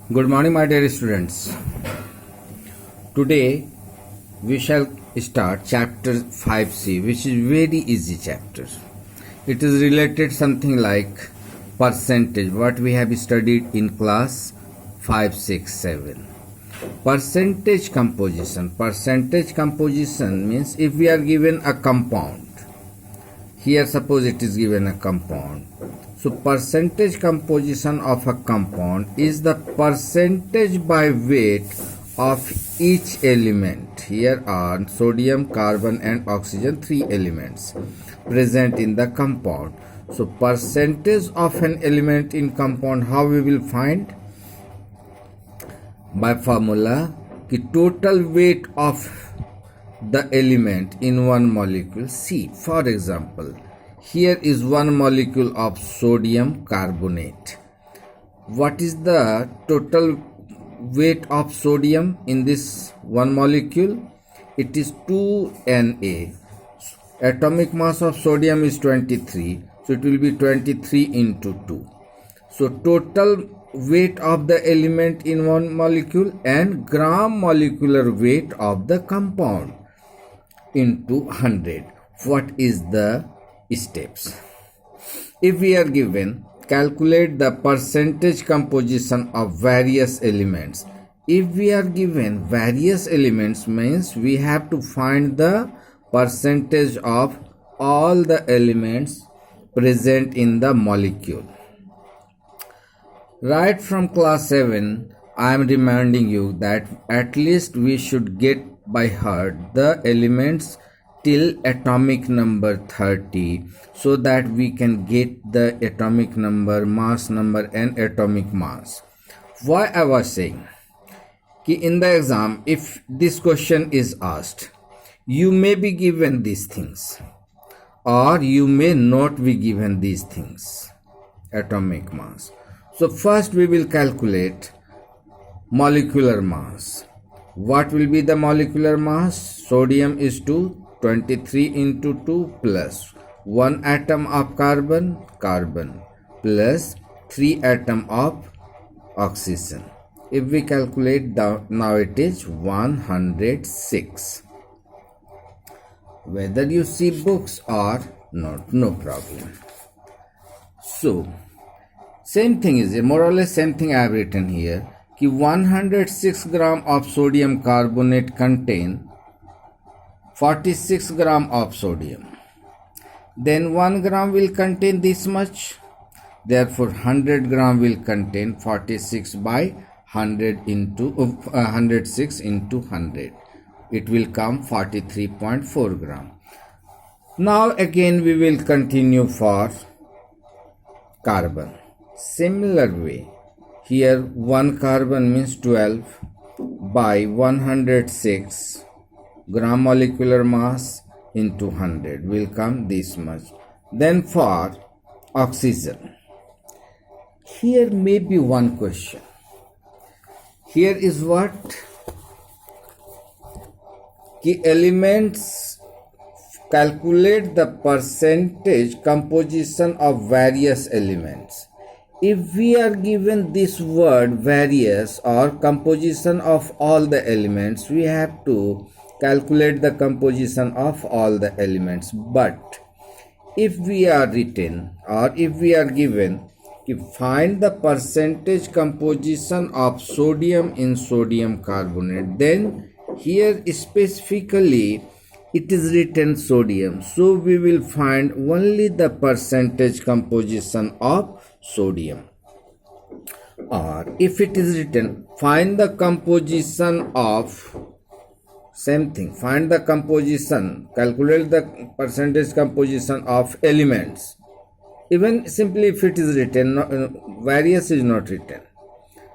Good morning, my dear students. Today we shall start chapter 5C, which is very easy chapter. It is related something like percentage, what we have studied in class 5, 6, 7. Percentage composition. Percentage composition means if we are given a compound. Here suppose it is given a compound. So percentage composition of a compound is the percentage by weight of each element. Here are sodium, carbon and oxygen, three elements present in the compound. So percentage of an element in compound, how we will find? By formula कि total weight of the element in one molecule. See, for example, here is one molecule of sodium carbonate. What is the total weight of sodium in this one molecule? It is 2Na. Atomic mass of sodium is 23, so it will be 23 into 2. So total weight of the element in one molecule and gram molecular weight of the compound into 100. What is the steps? If we are given, calculate the percentage composition of various elements. If we are given various elements means we have to find the percentage of all the elements present in the molecule. Right from class 7, I am reminding you that at least we should get by heart the elements till atomic number 30 so that we can get the atomic number, mass number and atomic mass. Why I was saying? In the exam, if this question is asked, you may be given these things or you may not be given these things, atomic mass. So first we will calculate molecular mass. What will be the molecular mass? Sodium is 23 into 2 plus 1 atom of carbon plus 3 atom of oxygen. If we calculate now it is 106. Whether you see books or not, no problem. So same thing is more or less same thing I have written here. 106 gram of sodium carbonate contain 46 gram of sodium. Then 1 gram will contain this much. Therefore 100 gram will contain 46 by 100 into 106 into 100. It will come 43.4 gram. Now again we will continue for carbon. Similar way, here 1 carbon means 12 by 106 gram molecular mass into 100 will come this much. Then for oxygen, here may be one question. Here is what? Key elements, calculate the percentage composition of various elements. If we are given this word various or composition of all the elements, we have to calculate the composition of all the elements. But if we are written or if we are given, find the percentage composition of sodium in sodium carbonate, then here specifically it is written sodium, so we will find only the percentage composition of sodium. Or if it is written find the composition of, same thing, find the composition, calculate the percentage composition of elements. Even simply if it is written, various is not written.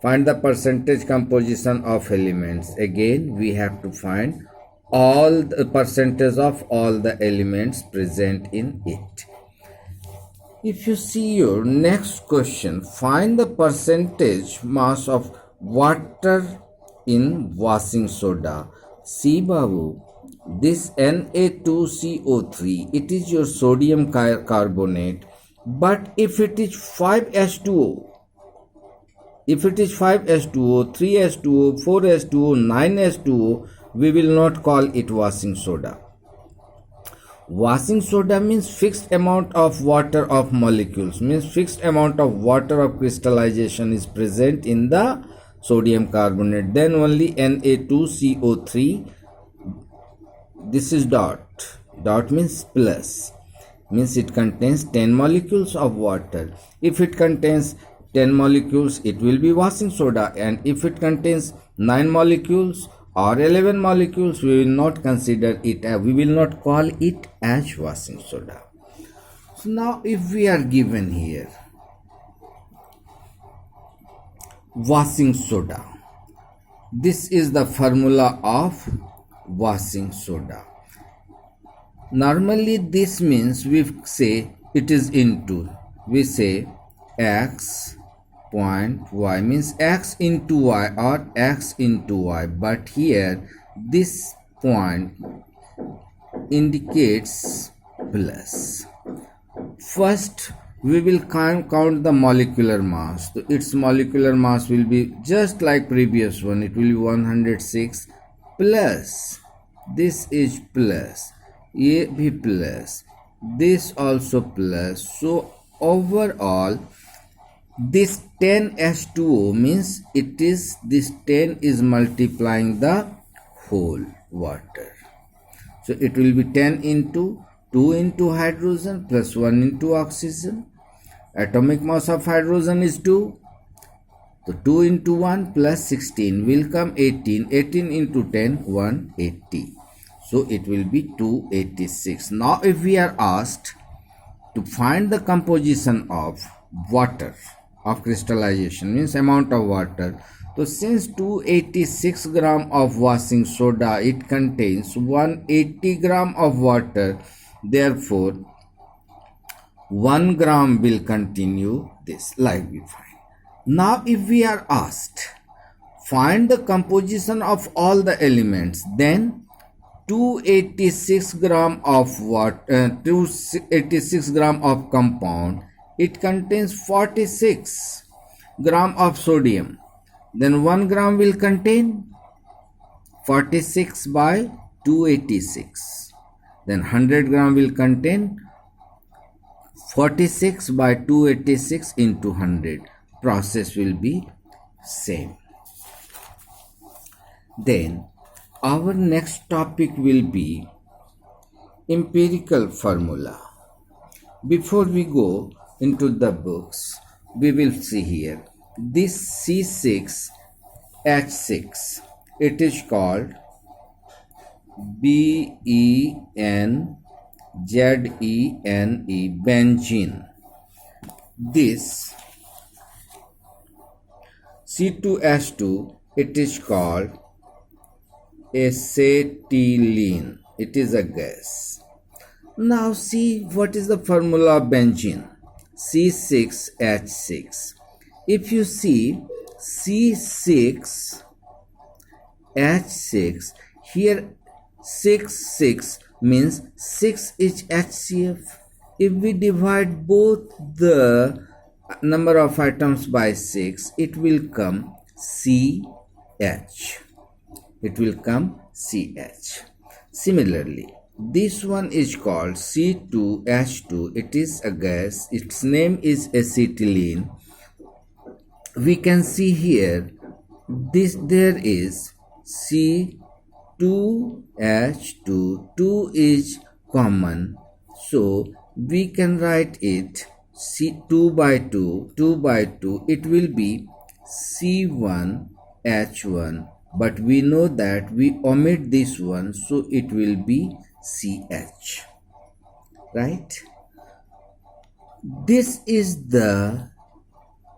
Find the percentage composition of elements. Again we have to find all the percentage of all the elements present in it. If you see your next question, find the percentage mass of water in washing soda. See Babu, this Na2CO3, it is your sodium carbonate, but if it is 5H2O, If it is 5H2O, 3H2O, 4H2O, 9H2O, we will not call it washing soda. Washing soda means fixed amount of water of molecules, means fixed amount of water of crystallization is present in the sodium carbonate. Then only Na2CO3, this is dot. Dot means plus, means it contains 10 molecules of water. If it contains 10 molecules, it will be washing soda, and if it contains 9 molecules or 11 molecules, we will not consider it, we will not call it as washing soda. So now if we are given here washing soda, this is the formula of washing soda. Normally this means we say it is into, we say x point y, means x into y or x into y, but here this point indicates plus. First we will count the molecular mass. So its molecular mass will be just like previous one, it will be 106 plus, this is plus, ye bhi plus, this also plus. So overall this 10H2O means it is, this 10 is multiplying the whole water. So it will be 10 into 2 into hydrogen plus 1 into oxygen. Atomic mass of hydrogen is 2. So 2 into 1 plus 16 will come 18. 18 into 10, 180. So it will be 286. Now if we are asked to find the composition of water, of crystallization, means amount of water. So since 286 gram of washing soda, it contains 180 gram of water, therefore 1 gram will continue this, like we find. Now if we are asked find the composition of all the elements, then 286 gram of water, 286 gram of compound, it contains 46 gram of sodium, then 1 gram will contain 46 by 286, then 100 gram will contain 46 by 286 into 100. Process will be same. Then our next topic will be empirical formula. Before we go into the books, we will see here this C6H6, it is called BENZENE, benzene. This C2H2, it is called acetylene, it is a gas. Now see what is the formula of benzene, C6H6. If you see C6H6, here 6 means 6 is HCF. If we divide both the number of atoms by 6, it will come CH. It will come CH. Similarly, this one is called C2H2. It is a gas. Its name is acetylene. We can see here this, there is C2H2. 2 is common, so we can write it C2 by 2. 2 by 2. It will be C1H1. But we know that we omit this one, so it will be CH, right? This is the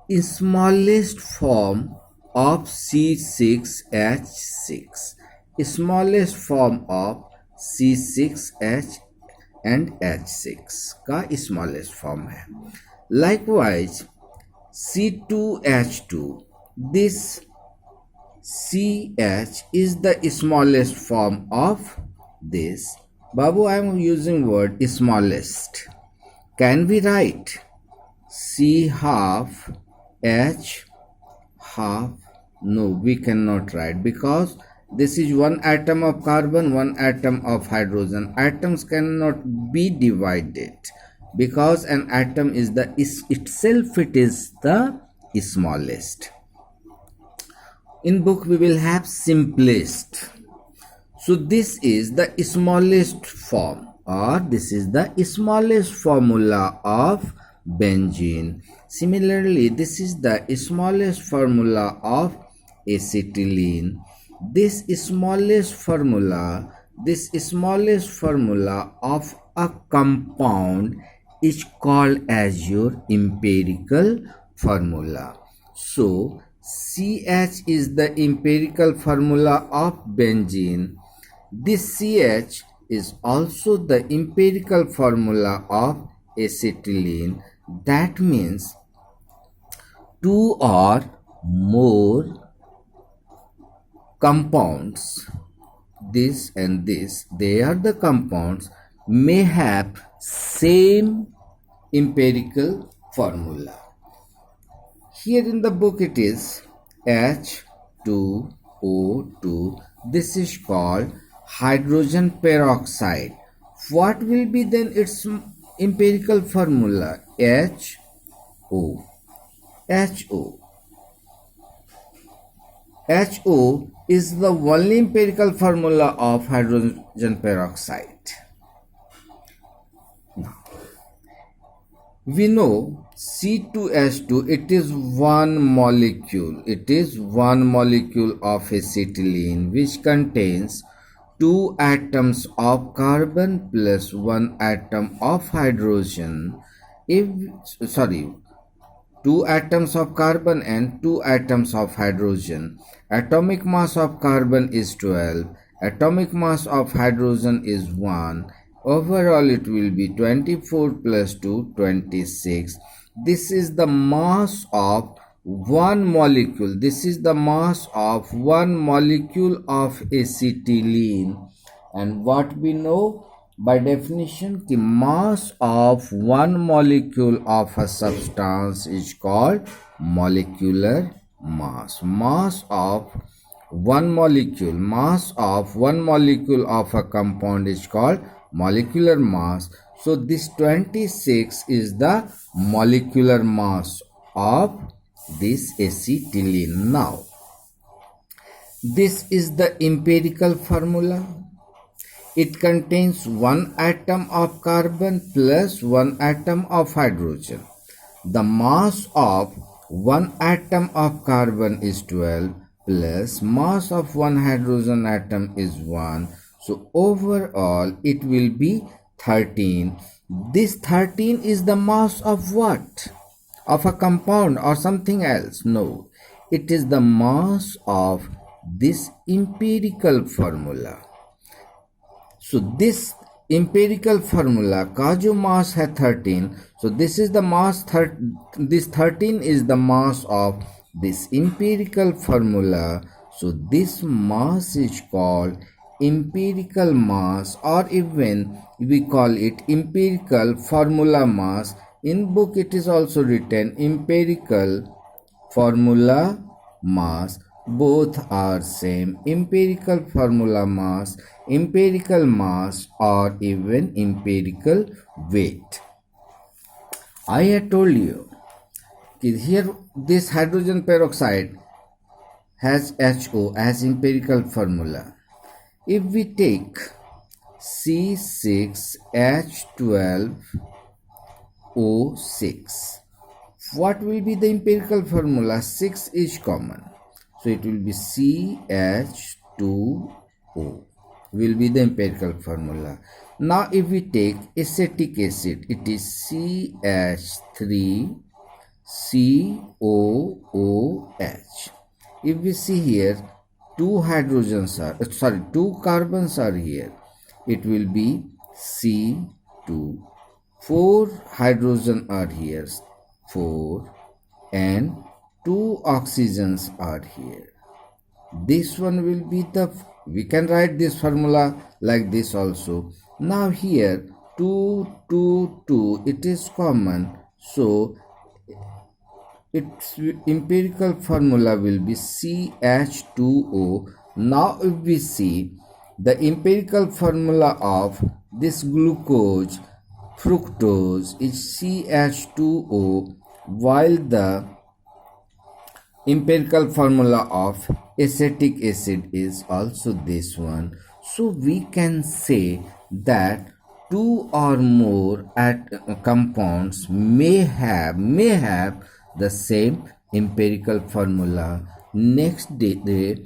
smallest form of C6H6, smallest form of C6H and H6 का smallest form है. Likewise, C2H2, this CH is the smallest form of this. Babu, I am using word smallest. Can we write C half H half. No, we cannot write because this is one atom of carbon, one atom of hydrogen. Atoms cannot be divided because an atom is the itself, it is the smallest. In book we will have simplest. So this is the smallest form, or this is the smallest formula of benzene. Similarly, this is the smallest formula of acetylene. This smallest formula of a compound is called as your empirical formula. So CH is the empirical formula of benzene. This CH is also the empirical formula of acetylene. That means two or more compounds, this and this, they are the compounds, may have same empirical formula. Here in the book it is H2O2. This is called hydrogen peroxide. What will be then its empirical formula? HO. HO is the only empirical formula of hydrogen peroxide. We know C2H2, it is one molecule. It is one molecule of acetylene which contains two atoms of carbon plus one atom of hydrogen. Two atoms of carbon and two atoms of hydrogen. Atomic mass of carbon is 12. Atomic mass of hydrogen is 1. Overall it will be 24 plus 2, 26. This is the mass of one molecule. This is the mass of one molecule of acetylene. And what we know by definition, the mass of one molecule of a substance is called molecular mass. Mass of one molecule of a compound is called molecular mass. So this 26 is the molecular mass of this acetylene. Now this is the empirical formula. It contains one atom of carbon plus one atom of hydrogen. The mass of one atom of carbon is 12 plus mass of one hydrogen atom is 1. So overall it will be 13. This 13 is the mass of what? Of a compound or something else? No, it is the mass of this empirical formula. So this empirical formula, Kaju mass has 13. So this is the mass, this 13 is the mass of this empirical formula. So this mass is called empirical mass, or even we call it empirical formula mass. In book it is also written empirical formula mass. Both are same. Empirical formula mass, empirical mass, or even empirical weight. I had told you here this hydrogen peroxide has HO as empirical formula. If we take C6H12O6, what will be the empirical formula? 6 is common. So it will be CH2O will be the empirical formula. Now if we take acetic acid, it is CH3COOH. If we see here, two carbons are here, it will be C2. 4 hydrogen are here, 4, and 2 oxygens are here. This one will be we can write this formula like this also. Now here 2, 2, 2, it is common. So its empirical formula will be CH2O. Now if we see the empirical formula of this glucose fructose is CH2O, while the empirical formula of acetic acid is also this one. So we can say that two or more compounds may have the same empirical formula. Next day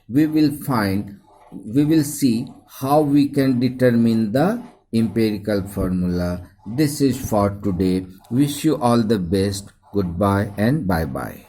we will see how we can determine the empirical formula. This is for today. Wish you all the best. Goodbye and bye bye.